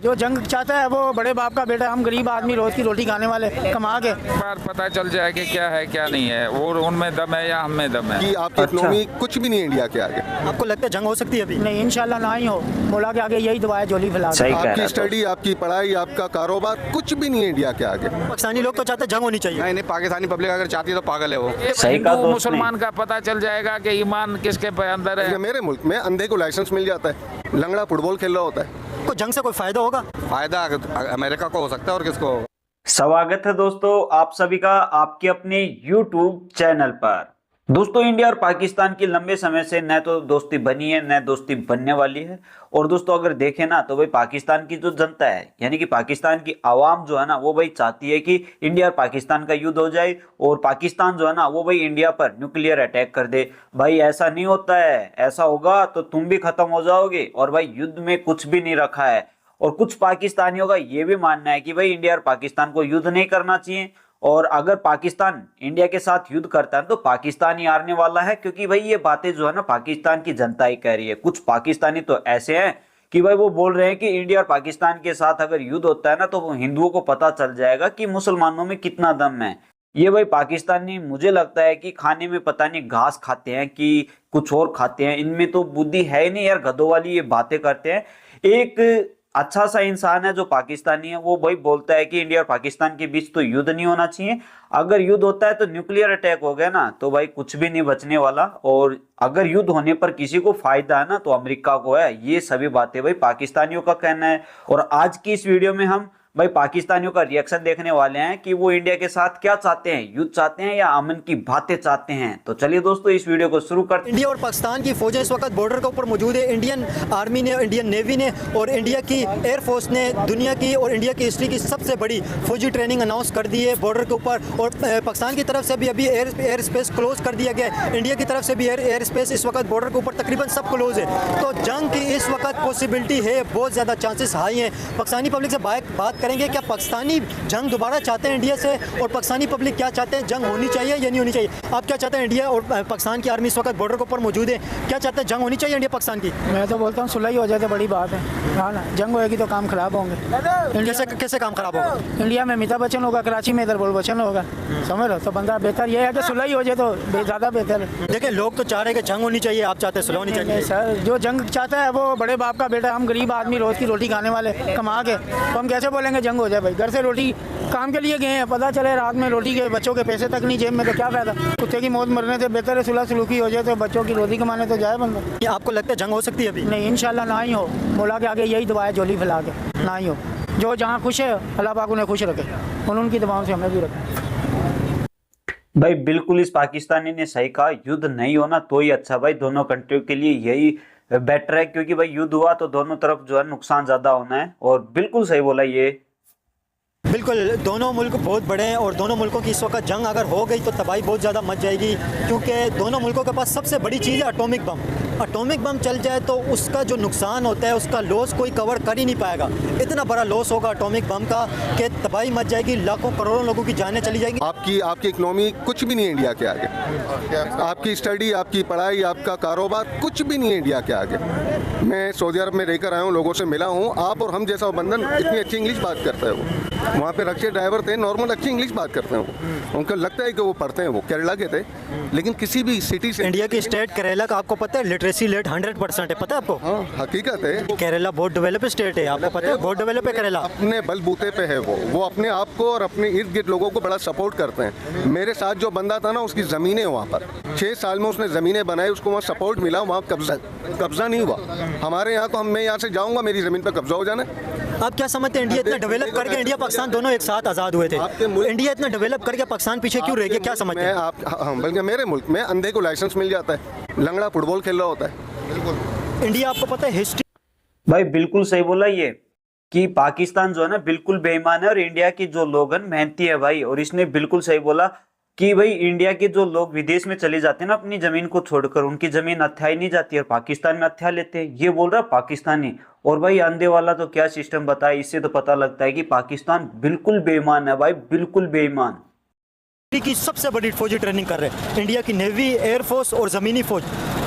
जो जंग चाहता है वो बड़े बाप का बेटा, हम गरीब आदमी रोज की रोटी खाने वाले कमा के। बार पता चल जाए कि क्या है क्या नहीं है, और उनमें दम है या हम में दम है। कि आपकी इकोनॉमी कुछ भी नहीं है इंडिया के आगे। आपको लगता है जंग हो सकती है अभी? नहीं, इंशाल्लाह ना ही हो। मौला के आगे यही दुआ है, झोली फैला के। आपकी स्टडी, आपकी पढ़ाई, आपका कारोबार कुछ भी नहीं है इंडिया के आगे। पाकिस्तानी लोग तो चाहते हैं जंग होनी चाहिए। नहीं, पाकिस्तानी पब्लिक अगर चाहती है तो पागल है वो। हिंदू मुसलमान का पता चल जाएगा कि ईमान किसके अंदर है। मेरे मुल्क में अंधे को लाइसेंस मिल जाता है, लंगड़ा फुटबॉल खेल रहा होता है। को जंग से कोई फायदा होगा? फायदा अमेरिका को हो सकता है और किसको होगा। स्वागत है दोस्तों आप सभी का आपके अपने YouTube चैनल पर। दोस्तों इंडिया और पाकिस्तान की लंबे समय से न तो दोस्ती बनी है न दोस्ती बनने वाली है। और दोस्तों अगर देखें ना तो भाई पाकिस्तान की जो जनता है यानी कि पाकिस्तान की आवाम जो है ना वो भाई चाहती है कि इंडिया और पाकिस्तान का युद्ध हो जाए और पाकिस्तान जो है ना वो भाई इंडिया पर न्यूक्लियर अटैक कर दे। भाई ऐसा नहीं होता है, ऐसा होगा तो तुम भी खत्म हो जाओगे। और भाई युद्ध में कुछ भी नहीं रखा है। और कुछ पाकिस्तानियों का ये भी मानना है कि भाई इंडिया और पाकिस्तान को युद्ध नहीं करना चाहिए, और अगर पाकिस्तान इंडिया के साथ युद्ध करता है तो पाकिस्तान ही हारने वाला है। क्योंकि भाई ये बातें जो है ना पाकिस्तान की जनता ही कह रही है। कुछ पाकिस्तानी तो ऐसे हैं कि भाई वो बोल रहे हैं कि इंडिया और पाकिस्तान के साथ अगर युद्ध होता है ना तो हिंदुओं को पता चल जाएगा कि मुसलमानों में कितना दम है। ये भाई पाकिस्तानी मुझे लगता है कि खाने में पता नहीं घास खाते हैं कि कुछ और खाते हैं, इनमें तो बुद्धि है ही नहीं यार, गधों वाली ये बातें करते हैं। एक अच्छा सा इंसान है जो पाकिस्तानी है, वो भाई बोलता है कि इंडिया और पाकिस्तान के बीच तो युद्ध नहीं होना चाहिए। अगर युद्ध होता है तो न्यूक्लियर अटैक हो गया ना तो भाई कुछ भी नहीं बचने वाला। और अगर युद्ध होने पर किसी को फायदा है ना तो अमेरिका को है। ये सभी बातें भाई पाकिस्तानियों का कहना है। और आज की इस वीडियो में हम भाई पाकिस्तानियों का रिएक्शन देखने वाले हैं कि वो इंडिया के साथ क्या चाहते हैं, युद्ध चाहते हैं या अमन की बातें चाहते हैं। तो चलिए दोस्तों इस वीडियो को शुरू करते हैं। इंडिया और पाकिस्तान की फौजें इस वक्त बॉर्डर के ऊपर मौजूद है। इंडियन आर्मी ने, इंडियन नेवी ने और इंडिया की एयरफोर्स ने दुनिया की और इंडिया की हिस्ट्री की सबसे बड़ी फौजी ट्रेनिंग अनाउंस कर दी है बॉर्डर के ऊपर। और पाकिस्तान की तरफ से भी अभी एयर स्पेस क्लोज कर दिया गया है। इंडिया की तरफ से भी एयर स्पेस इस वक्त बॉर्डर के ऊपर तकरीबन सब क्लोज है। तो जंग की इस वक्त पॉसिबिलिटी है, बहुत ज़्यादा चांसेस हाई हैं। पाकिस्तानी पब्लिक से बात करेंगे क्या पाकिस्तानी जंग दोबारा चाहते हैं इंडिया से, और पाकिस्तानी पब्लिक क्या चाहते हैं, जंग होनी चाहिए या नहीं होनी चाहिए। आप क्या चाहते हैं? इंडिया और पाकिस्तान की आर्मी इस वक्त बॉर्डर के ऊपर मौजूद है, क्या चाहते हैं, जंग होनी चाहिए इंडिया पाकिस्तान की? मैं तो बोलता हूँ सुलह ही हो जाए तो बड़ी बात है। हाँ ना, जंग होएगी तो काम खराब होंगे। कैसे काम खराब होगा? इंडिया में अमिताभ बच्चन होगा, कराची में इधर बच्चन होगा, समझ लो। तो बंदा बेहतर ये है कि सुलह ही हो जाए तो ज़्यादा बेहतर है। देखिए लोग तो चाह रहे हैं कि जंग होनी चाहिए, आप चाहते हैं सुलह होनी चाहिए? सर जो जंग चाहता है वो बड़े बाप का बेटा, हम गरीब आदमी रोज की रोटी खाने वाले कमा के, तो हम कैसे बोलेंगे जंग हो जाए? भाई घर से रोटी काम के लिए गए हैं, पता चले रात में रोटी के बच्चों के पैसे तक नहीं जेब में, तो क्या फायदा? कुत्ते की मौत मरने से बेहतर है सुलह सलूकी हो जाए तो बच्चों की रोटी कमाने तो जाए बंदा। आपको लगता है जंग हो सकती है अभी? नहीं, इंशाल्लाह ना ही हो। मौला के आगे यही दुआ है, झोली फैला के ना ही हो। जो जहाँ खुश है अल्लाह पाक उन्हें खुश रखे, उनकी दुआओं से हमें भी रखे। भाई बिल्कुल इस पाकिस्तानी ने सही कहा, युद्ध नहीं होना तो ही अच्छा। भाई दोनों कंट्रियों के लिए यही बेटर है, क्योंकि भाई युद्ध हुआ तो दोनों तरफ जो है नुकसान ज्यादा होना है। और बिल्कुल सही बोला ये। बिल्कुल, दोनों मुल्क बहुत बड़े हैं और दोनों मुल्कों की इस वक्त जंग अगर हो गई तो तबाही बहुत ज़्यादा मच जाएगी। क्योंकि दोनों मुल्कों के पास सबसे बड़ी चीज़ है एटॉमिक बम। एटॉमिक बम चल जाए तो उसका जो नुकसान होता है उसका लॉस कोई कवर कर ही नहीं पाएगा। इतना बड़ा लॉस होगा एटॉमिक बम का कि तबाही मच जाएगी, लाखों करोड़ों लोगों की जानें चली जाएंगी। आपकी इकोनॉमी कुछ भी नहीं है इंडिया के आगे। आपकी स्टडी, आपकी पढ़ाई, आपका कारोबार कुछ भी नहीं है इंडिया के आगे। मैं सऊदी अरब में रहकर आया हूँ, लोगों से मिला हूँ। आप और हम जैसा बंधन, इतनी अच्छी इंग्लिश बात करता है वो। वहाँ पे रक्शे ड्राइवर थे, नॉर्मल अच्छी इंग्लिश बात करते हैं वो। उनको लगता है कि वो पढ़ते हैं, वो केरला के थे, लेकिन किसी भी सिटी से। इंडिया की स्टेट केरला का आपको पता है लिटरेसी रेट 100% है, पता है आपको? हाँ, हकीकत है। केरला बहुत डेवलप स्टेट है, आपको पता है? बहुत डेवलप है केरला। अपने बलबूते पे है वो अपने आप को और अपने इर्द गिर्द लोगों को बड़ा सपोर्ट करते हैं। मेरे साथ जो बंदा था ना, उसकी ज़मीनें वहाँ पर 6 साल में उसने ज़मीनें बनाई, उसको वहाँ सपोर्ट मिला, वहाँ कब्जा नहीं हुआ। हमारे यहाँ तो मैं यहाँ से जाऊँगा, मेरी ज़मीन पर कब्जा हो जाना। आप क्या समझते हैं इंडिया इतना डेवलप करके, इंडिया पाकिस्तान दोनों एक साथ आज़ाद हुए थे, इंडिया इतना डेवलप करके पाकिस्तान पीछे क्यों रह गया, क्या समझते हैं आप? हाँ, बल्कि मेरे मुल्क में अंधे को लाइसेंस मिल जाता है, लंगड़ा फुटबॉल खेल रहा होता है। बिल्कुल इंडिया, आपको पता है हिस्ट्री। भाई बिल्कुल सही बोला ये कि पाकिस्तान जो है ना बिल्कुल बेईमान है और इंडिया की जो लोग हैं मेहनती है भाई। और इसने बिल्कुल सही बोला कि भाई इंडिया के जो लोग विदेश में चले जाते हैं ना अपनी जमीन को छोड़कर, उनकी जमीन हथियाई नहीं जाती और पाकिस्तान में हथिया लेते हैं। ये बोल रहा पाकिस्तानी। और भाई अंधे वाला तो क्या सिस्टम बताए, इससे तो पता लगता है कि पाकिस्तान बिल्कुल बेईमान है भाई, बिल्कुल बेईमान। की सबसे बड़ी फौजी ट्रेनिंग कर रहे हैं इंडिया की नेवी, एयरफोर्स और ज़मीनी फौज।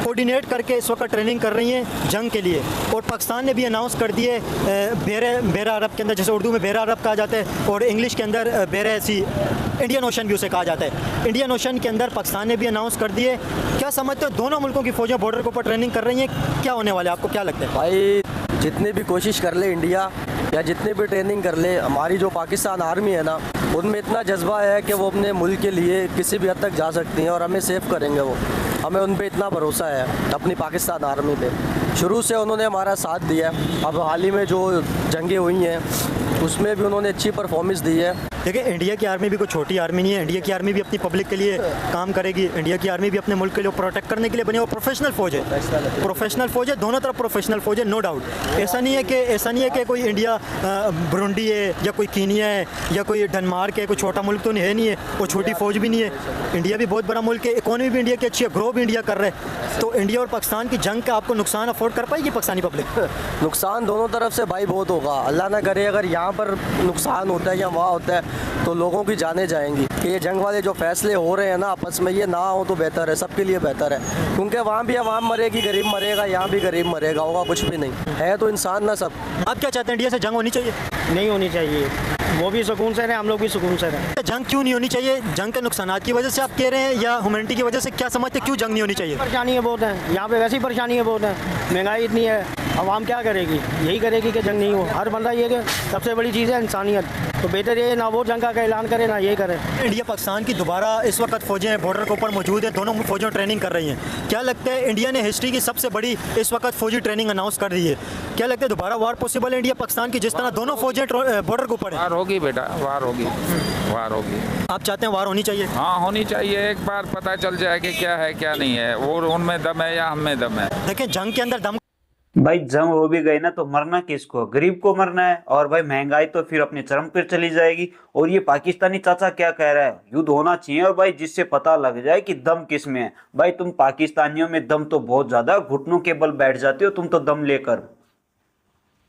कोऑर्डिनेट करके इस वक्त ट्रेनिंग कर रही हैं जंग के लिए। और पाकिस्तान ने भी अनाउंस कर दिए बहर अरब के अंदर, जैसे उर्दू में बहर अरब कहा जाता है और इंग्लिश के अंदर बहर सी इंडियन ओशन भी उसे कहा जाता है। इंडियन ओशन के अंदर पाकिस्तान ने भी अनाउंस कर दिए। क्या समझते हो दोनों मुल्कों की फ़ौजें बॉर्डर के ऊपर ट्रेनिंग कर रही हैं, क्या होने वाला है, आपको क्या लगता है? भाई जितनी भी कोशिश कर ले इंडिया या जितनी भी ट्रेनिंग कर ले, हमारी जो पाकिस्तान आर्मी है ना, उनमें इतना जज्बा है कि वो अपने मुल्क के लिए किसी भी हद तक जा सकती हैं और हमें सेव करेंगे। वो हमें उन पे इतना भरोसा है अपनी पाकिस्तान आर्मी पे। शुरू से उन्होंने हमारा साथ दिया है। अब हाल ही में जो जंगें हुई हैं उसमें भी उन्होंने अच्छी परफॉर्मेंस दी है। देखिए इंडिया की आर्मी भी कोई छोटी आर्मी नहीं है। इंडिया की आर्मी भी अपनी पब्लिक के लिए काम करेगी। इंडिया की आर्मी भी अपने मुल्क के लिए प्रोटेक्ट करने के लिए बनी। वो प्रोफेशनल फ़ौज है, प्रोफेशनल फ़ौज है, दोनों तरफ प्रोफेशनल फ़ौज है, नो डाउट। ऐसा नहीं है कि कोई इंडिया बुरुंडी है या कोई कीनिया है या कोई डेनमार्क है, कोई छोटा मुल्क तो नहीं है, वो छोटी फ़ौज भी नहीं है। इंडिया भी बहुत बड़ा मुल्क है, इकोनॉमी भी इंडिया की अच्छी है, ग्रो भी इंडिया कर रहा है। तो इंडिया और पाकिस्तान की जंग का आपको नुकसान अफोर्ड कर पाएगी पाकिस्तानी पब्लिक? नुकसान दोनों तरफ से भाई बहुत होगा। अल्लाह ना करे अगर यहाँ पर नुकसान होता है या वहाँ होता है तो लोगों की जाने जाएंगी। कि ये जंग वाले जो फैसले हो रहे हैं ना आपस में, ये ना हो तो बेहतर है, सबके लिए बेहतर है। क्योंकि वहाँ भी आवाम मरेगी, गरीब मरेगा, यहाँ भी गरीब मरेगा, होगा कुछ भी नहीं है। तो इंसान ना सब। आप क्या चाहते हैं, इंडिया से जंग होनी चाहिए? नहीं होनी चाहिए, वो भी सुकून से रहे, हम लोग भी सुकून से रहें। जंग क्यों नहीं होनी चाहिए? जंग के नुकसानात की वजह से आप कह रहे हैं या ह्यूमैनिटी की वजह से? क्या समझते हैं क्यों जंग नहीं होनी चाहिए? परेशानी है बहुत है यहाँ पे, वैसे ही परेशानी है बहुत है, महंगाई इतनी है, आवाम क्या करेगी? यही करेगी कि जंग नहीं हो। हर बंदा ये कि सबसे बड़ी चीज़ है इंसानियत, तो बेहतर ये ना वो जंग का ऐलान करे ना यही करे। इंडिया पाकिस्तान की दोबारा इस वक्त फ़ौजें बॉर्डर के ऊपर मौजूद है, दोनों फ़ौजें ट्रेनिंग कर रही हैं। क्या लगता है इंडिया ने हिस्ट्री की सबसे बड़ी इस वक्त फ़ौजी ट्रेनिंग अनाउंस कर रही है? क्या लगता है दोबारा वार पॉसिबल है इंडिया पाकिस्तान की, जिस तरह दोनों फ़ौजें बॉर्डर के ऊपर है? वार होगी बेटा, वार होगी, वार होगी। आप चाहते हैं वार होनी चाहिए? हाँ होनी चाहिए। एक बार पता चल जाए कि क्या है क्या नहीं है, और उनमें दम है या हम में दम है। देखिए जंग के अंदर दम भाई जंग हो भी गई ना तो मरना किसको? गरीब को मरना है। और भाई महंगाई तो फिर अपने चरम पर चली जाएगी। और ये पाकिस्तानी चाचा क्या कह रहा है, युद्ध होना चाहिए और भाई जिससे पता लग जाए कि दम किस में है। भाई तुम पाकिस्तानियों में दम तो बहुत ज्यादा, घुटनों के बल बैठ जाते हो तुम तो दम लेकर।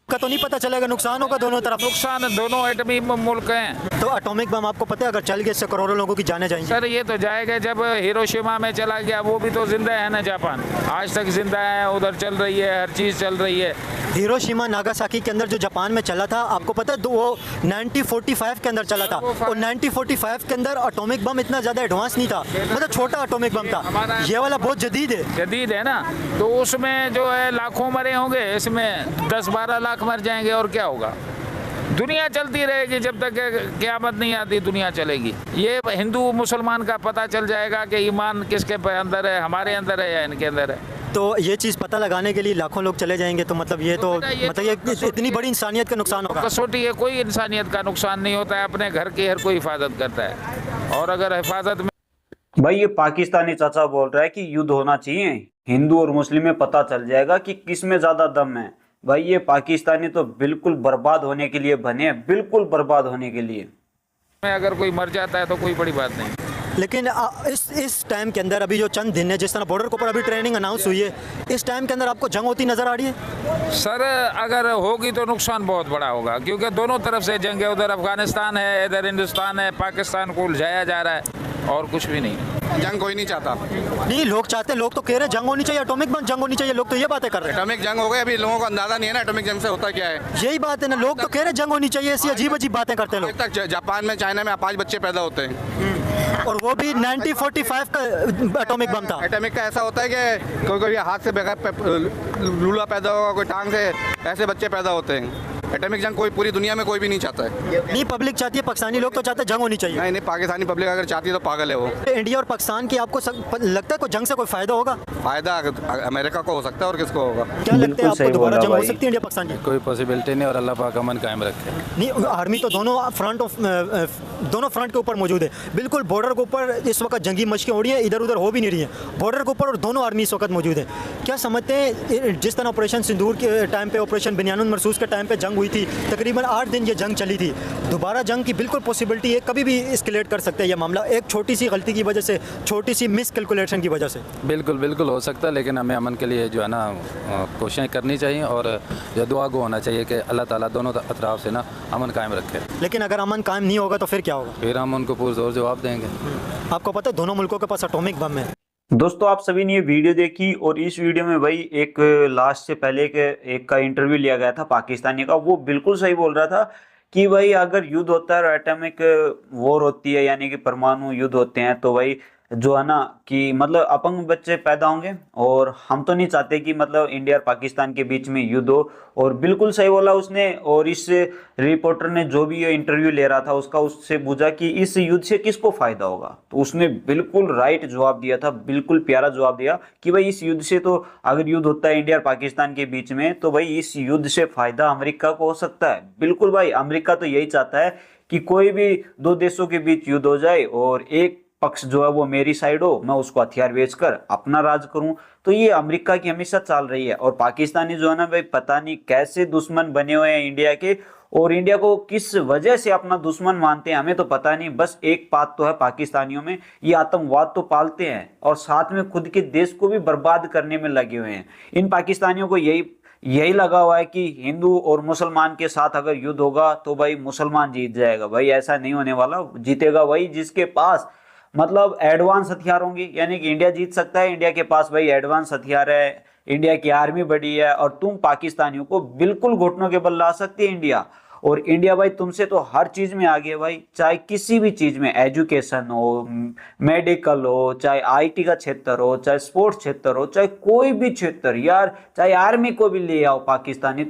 का तो नहीं पता चलेगा, नुकसान होगा दोनों तरफ। नुकसान दोनों एटमी मुल्क हैं। तो एटॉमिक बम आपको पता है अगर चल गए इससे करोड़ों लोगों की जाने जाएंगी। सर ये तो जाएगा, जब हिरोशिमा में चला गया वो भी तो जिंदा है ना, जापान आज तक जिंदा है, उधर चल रही है, हर चीज चल रही है। हिरोशिमा नागासाकी के अंदर जो जापान में चला था, आपको पता है वो 1945 के अंदर चला था। और 1945 के अंदर एटॉमिक बम इतना ज़्यादा एडवांस नहीं था, मतलब छोटा एटॉमिक बम था। ये वाला बहुत जदीद है, जदीद है ना। तो उसमें जो है लाखों मरे होंगे, इसमें 10-12 लाख मर जाएंगे और क्या होगा? दुनिया चलती रहेगी जब तक क़यामत नहीं आती, दुनिया चलेगी। ये हिंदू मुसलमान का पता चल जाएगा कि ईमान किसके अंदर है, हमारे अंदर है या इनके अंदर है। तो ये चीज़ पता लगाने के लिए लाखों लोग चले जाएंगे, तो मतलब ये तो मतलब ये इतनी बड़ी इंसानियत का नुकसान होगा। कसौटी है, कोई इंसानियत का नुकसान नहीं होता है, अपने घर की हर कोई हिफाजत करता है। और अगर हिफाजत में भाई ये पाकिस्तानी चाचा बोल रहा है कि युद्ध होना चाहिए, हिंदू और मुस्लिम में पता चल जाएगा कि किस में ज्यादा दम है। भाई ये पाकिस्तानी तो बिल्कुल बर्बाद होने के लिए बने हैं, बिल्कुल बर्बाद होने के लिए। अगर कोई मर जाता है तो कोई बड़ी बात नहीं। लेकिन इस टाइम के अंदर अभी जो चंद दिन है, जिस तरह बॉर्डर के ऊपर अभी ट्रेनिंग अनाउंस हुई है, इस टाइम के अंदर आपको जंग होती नजर आ रही है? सर अगर होगी तो नुकसान बहुत बड़ा होगा, क्योंकि दोनों तरफ से जंग है। उधर अफगानिस्तान है, इधर हिंदुस्तान है, पाकिस्तान को उलझाया जा रहा है और कुछ भी नहीं। जंग कोई नहीं चाहता। नहीं लोग चाहते हैं, लोग तो कह रहे हैं जंग होनी चाहिए, एटॉमिक बम जंग होनी चाहिए, लोग तो ये बातें कर रहे हैं। एटॉमिक जंग हो गई, अभी लोगों को अंदाजा नहीं है ना एटॉमिक जंग से होता क्या है। यही बात है ना, लोग तो कह रहे हैं जंग होनी चाहिए, ऐसी अजीब अजीब बातें करते हैं लोग। तक जापान में, चाइना में 5 बच्चे पैदा होते हैं, और वो भी 1945 का एटॉमिक बम था। एटॉमिक का ऐसा होता है कि कोई कोई हाथ से लूला पैदा होगा, कोई टांग से, ऐसे बच्चे पैदा होते हैं। एटॉमिक जंग कोई पूरी दुनिया में कोई भी नहीं चाहता है। नहीं पब्लिक चाहती है, पाकिस्तानी लोग तो चाहते हैं जंग होनी चाहिए। नहीं, पाकिस्तानी पब्लिक अगर चाहती है तो पागल है वो। इंडिया और पाकिस्तान की आपको लगता है कोई जंग से कोई फायदा होगा? फायदा अमेरिका को हो सकता है और किसको होगा? क्या लगता है आपको दोबारा जंग हो सकती है इंडिया पाकिस्तान की? कोई पॉसिबिलिटी नहीं, और अल्लाह पाक अमन कायम रखे। नहीं आर्मी तो दोनों फ्रंट के ऊपर मौजूद है, बिल्कुल बॉर्डर के ऊपर इस वक्त जंगी मशकें हो रही हैं, इधर उधर हो भी नहीं रही हैं, बॉर्डर के ऊपर और दोनों आर्मी इस वक्त मौजूद है। क्या समझते हैं जिस तरह ऑपरेशन सिंदूर के टाइम पे, ऑपरेशन बिन्यानुल मरसूस के टाइम पे जंग हुई थी, तकरीबन 8 दिन ये जंग चली थी, दोबारा जंग की बिल्कुल पॉसिबिलिटी है, कभी भी एस्केलेट कर सकता है ये मामला, एक छोटी सी गलती की वजह से, छोटी सी मिस कैलकुलेशन की वजह से। बिल्कुल बिल्कुल हो सकता है, लेकिन हमें अमन के लिए जो है ना कोशिशें करनी चाहिए और जो दुआ गो होना चाहिए कि अल्लाह ताला दोनों अतराफ से ना अमन कायम रखे। लेकिन अगर अमन कायम नहीं होगा तो फिर क्या होगा? फिर हम उनको पुरजोर जवाब देंगे। आपको पता है दोनों मुल्कों के पास एटॉमिक बम है, दोस्तों आप सभी ने ये वीडियो देखी और इस वीडियो में भाई एक लास्ट से पहले एक का इंटरव्यू लिया गया था पाकिस्तानी का। वो बिल्कुल सही बोल रहा था कि भाई अगर युद्ध होता है, एटॉमिक वॉर होती है यानी कि परमाणु युद्ध होते हैं, तो भाई जो है ना कि मतलब अपंग बच्चे पैदा होंगे। और हम तो नहीं चाहते कि मतलब इंडिया और पाकिस्तान के बीच में युद्ध हो। और बिल्कुल सही बोला उसने। और इस रिपोर्टर ने जो भी ये इंटरव्यू ले रहा था उसका उससे पूछा कि इस युद्ध से किसको फायदा होगा, तो उसने बिल्कुल राइट जवाब दिया था, बिल्कुल प्यारा जवाब दिया कि भाई इस युद्ध से तो अगर युद्ध होता है इंडिया और पाकिस्तान के बीच में, तो भाई इस युद्ध से फायदा अमेरिका को हो सकता है। बिल्कुल भाई, अमेरिका तो यही चाहता है कि कोई भी दो देशों के बीच युद्ध हो जाए और एक पक्ष जो है वो मेरी साइड हो, मैं उसको हथियार बेचकर अपना राज करूं। तो ये अमेरिका की हमेशा चाल रही है। और पाकिस्तानी जो है ना भाई, पता नहीं कैसे दुश्मन बने हुए हैं इंडिया के, और इंडिया को किस वजह से अपना दुश्मन मानते हैं हमें तो पता नहीं। बस एक बात तो है पाकिस्तानियों में, ये आतंकवाद तो पालते हैं और साथ में खुद के देश को भी बर्बाद करने में लगे हुए हैं। इन पाकिस्तानियों को यही लगा हुआ है कि हिंदू और मुसलमान के साथ अगर युद्ध होगा तो भाई मुसलमान जीत जाएगा। भाई ऐसा नहीं होने वाला, जीतेगा वही जिसके पास मतलब एडवांस हथियार होंगे। यानी कि इंडिया जीत सकता है, इंडिया के पास भाई एडवांस हथियार है, इंडिया की आर्मी बड़ी है, और तुम पाकिस्तानियों को बिल्कुल घुटनों के बल ला सकती है इंडिया। और इंडिया भाई तुमसे तो हर चीज में आगे है भाई, चाहे किसी भी चीज में, एजुकेशन हो, मेडिकल हो, चाहे आईटी का क्षेत्र हो, चाहे स्पोर्ट्स क्षेत्र हो, चाहे कोई भी क्षेत्र यार, चाहे आर्मी को भी ले आओ पाकिस्तानी।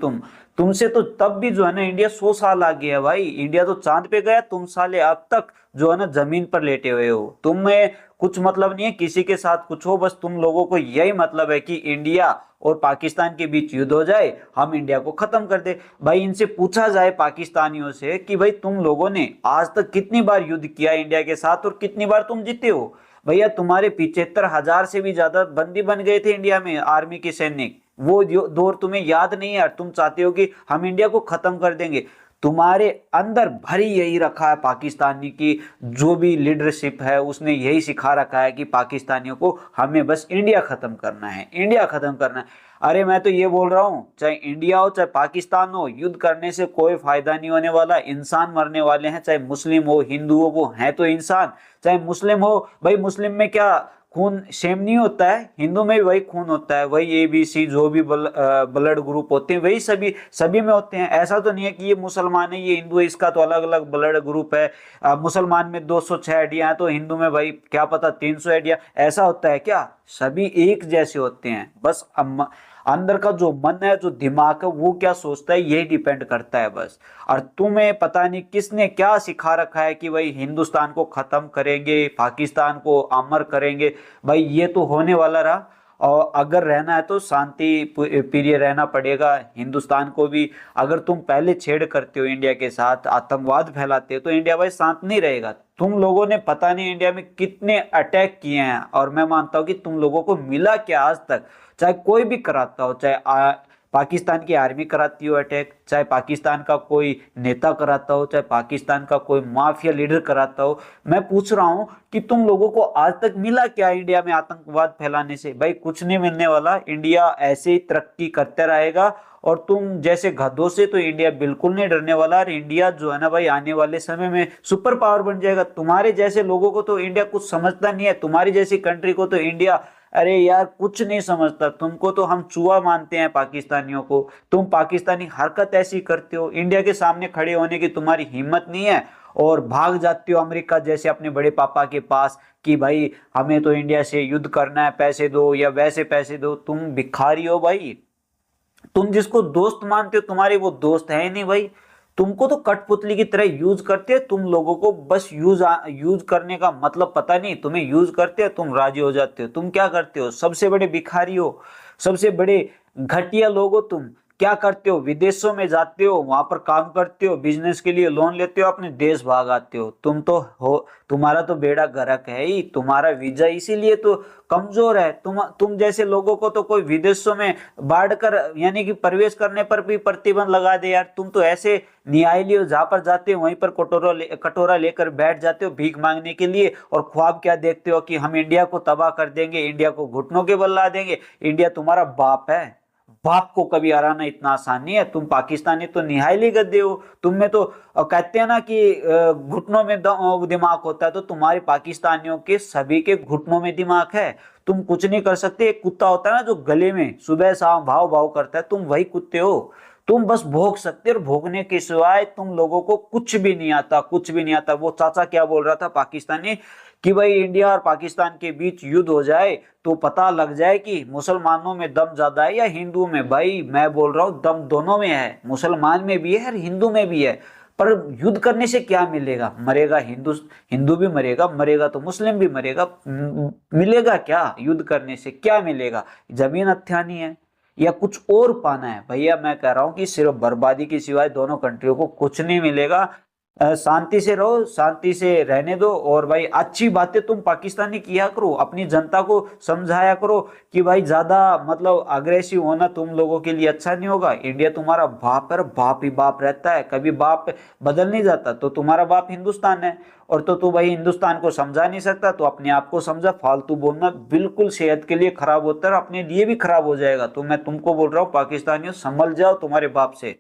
तुमसे तो तब भी जो है ना इंडिया 100 साल आगे है भाई। इंडिया तो चांद पे गया, तुम साले अब तक जो है ना जमीन पर लेटे हुए हो। तुम्हें कुछ मतलब नहीं है किसी के साथ कुछ हो, बस तुम लोगों को यही मतलब है कि इंडिया और पाकिस्तान के बीच युद्ध हो जाए, हम इंडिया को खत्म कर दे। भाई इनसे पूछा जाए पाकिस्तानियों से कि भाई तुम लोगों ने आज तक कितनी बार युद्ध किया इंडिया के साथ और कितनी बार तुम जीते हो। भैया तुम्हारे 75,000 से भी ज्यादा बंदी बन गए थे इंडिया में आर्मी के सैनिक। वो दौर तुम्हें याद नहीं है यार। तुम चाहते हो कि हम इंडिया को खत्म कर देंगे। तुम्हारे अंदर भरी यही रखा है पाकिस्तानी की जो भी लीडरशिप है उसने यही सिखा रखा है कि पाकिस्तानियों को हमें बस इंडिया खत्म करना है, इंडिया खत्म करना है। अरे मैं तो ये बोल रहा हूँ, चाहे इंडिया हो चाहे पाकिस्तान हो, युद्ध करने से कोई फायदा नहीं होने वाला। इंसान मरने वाले हैं, चाहे मुस्लिम हो हिंदू हो, वो है तो इंसान। चाहे मुस्लिम हो भाई, मुस्लिम में क्या खून सेम नहीं होता है, हिंदू में भी वही खून होता है, वही ABC जो भी ब्लड ग्रुप होते हैं वही सभी में होते हैं। ऐसा तो नहीं है कि ये मुसलमान है ये हिंदू है, इसका तो अलग अलग ब्लड ग्रुप है। मुसलमान में 206 हड्डियां हैं तो हिंदू में भाई क्या पता 300 हड्डियां। ऐसा होता है क्या? सभी एक जैसे होते हैं। बस अंदर का जो मन है, जो दिमाग है, वो क्या सोचता है यही डिपेंड करता है बस। और तुम्हें पता नहीं किसने क्या सिखा रखा है कि भाई हिंदुस्तान को खत्म करेंगे, पाकिस्तान को अमर करेंगे। भाई ये तो होने वाला रहा, और अगर रहना है तो शांति प्रिय रहना पड़ेगा हिंदुस्तान को भी। अगर तुम पहले छेड़ करते हो इंडिया के साथ, आतंकवाद फैलाते हो, तो इंडिया भाई शांत नहीं रहेगा। तुम लोगों ने पता नहीं इंडिया में कितने अटैक किए हैं, और मैं मानता हूं कि तुम लोगों को मिला क्या आज तक। चाहे कोई भी कराता हो, चाहे पाकिस्तान की आर्मी कराती हो अटैक, चाहे पाकिस्तान का कोई नेता कराता हो, चाहे पाकिस्तान का कोई माफिया लीडर कराता हो, मैं पूछ रहा हूं कि तुम लोगों को आज तक मिला क्या इंडिया में आतंकवाद फैलाने से? भाई कुछ नहीं मिलने वाला। इंडिया ऐसे ही तरक्की करता रहेगा, और तुम जैसे गधों से तो इंडिया बिल्कुल नहीं डरने वाला। और इंडिया जो है ना भाई आने वाले समय में सुपर पावर बन जाएगा। तुम्हारे जैसे लोगों को तो इंडिया कुछ समझता नहीं है, तुम्हारी जैसी कंट्री को तो इंडिया अरे यार कुछ नहीं समझता। तुमको तो हम चूहा मानते हैं पाकिस्तानियों को। तुम पाकिस्तानी हरकत ऐसी करते हो, इंडिया के सामने खड़े होने की तुम्हारी हिम्मत नहीं है, और भाग जाते हो अमेरिका जैसे अपने बड़े पापा के पास कि भाई हमें तो इंडिया से युद्ध करना है, पैसे दो या वैसे पैसे दो। तुम भिखारी हो भाई। तुम जिसको दोस्त मानते हो तुम्हारे वो दोस्त है ही नहीं भाई। तुमको तो कठपुतली की तरह यूज करते हैं। तुम लोगों को बस यूज करने का मतलब पता नहीं। तुम्हें यूज करते हो, तुम राजी हो जाते हो। तुम क्या करते हो? सबसे बड़े भिखारी हो, सबसे बड़े घटिया लोग हो। तुम क्या करते हो? विदेशों में जाते हो, वहां पर काम करते हो, बिजनेस के लिए लोन लेते हो, अपने देश भाग आते हो। तुम्हारा तो बेड़ा गर्क है ही। तुम्हारा वीजा इसीलिए तो कमजोर है। तुम जैसे लोगों को तो कोई विदेशों में बाढ़ कर यानी कि प्रवेश करने पर भी प्रतिबंध लगा दे यार। तुम तो ऐसे न्यायालय हो, जहां पर जाते हो वहीं पर कटोरा लेकर बैठ जाते हो भीख मांगने के लिए, और ख्वाब क्या देखते हो कि हम इंडिया को तबाह कर देंगे, इंडिया को घुटनों के बल ला देंगे। इंडिया तुम्हारा बाप है, बाप को कभी हराना इतना आसान नहीं है। तुम पाकिस्तानी तो निहायली गद्दे हो। तुम में तो कहते हैं ना कि घुटनों में दिमाग होता है, तो तुम्हारे पाकिस्तानियों के सभी के घुटनों में दिमाग है। तुम कुछ नहीं कर सकते। एक कुत्ता होता है ना जो गले में सुबह शाम भाव भाव करता है, तुम वही कुत्ते हो। तुम बस भोग सकते और भोगने के सिवाय तुम लोगों को कुछ भी नहीं आता, कुछ भी नहीं आता। वो चाचा क्या बोल रहा था पाकिस्तानी कि भाई इंडिया और पाकिस्तान के बीच युद्ध हो जाए तो पता लग जाए कि मुसलमानों में दम ज्यादा है या हिंदू में। भाई मैं बोल रहा हूँ दम दोनों में है, मुसलमान में भी है और हिंदू में भी है। पर युद्ध करने से क्या मिलेगा? मरेगा हिंदू भी मरेगा, मरेगा तो मुस्लिम भी मरेगा। मिलेगा क्या युद्ध करने से? क्या मिलेगा? जमीन हथियानी है या कुछ और पाना है? भैया मैं कह रहा हूं कि सिर्फ बर्बादी के सिवाय दोनों कंट्रियों को कुछ नहीं मिलेगा। शांति से रहो, शांति से रहने दो। और भाई अच्छी बातें तुम पाकिस्तानी किया करो, अपनी जनता को समझाया करो कि भाई ज्यादा मतलब अग्रेसिव होना तुम लोगों के लिए अच्छा नहीं होगा। इंडिया तुम्हारा बाप है, बाप ही बाप रहता है, कभी बाप बदल नहीं जाता। तो तुम्हारा बाप हिंदुस्तान है और तो तू भाई हिंदुस्तान को समझा नहीं सकता तो अपने आप को समझा। फालतू बोलना बिल्कुल सेहत के लिए खराब होता है और अपने लिए भी खराब हो जाएगा। तो मैं तुमको बोल रहा हूँ पाकिस्तानियों, संभल जाओ तुम्हारे बाप से।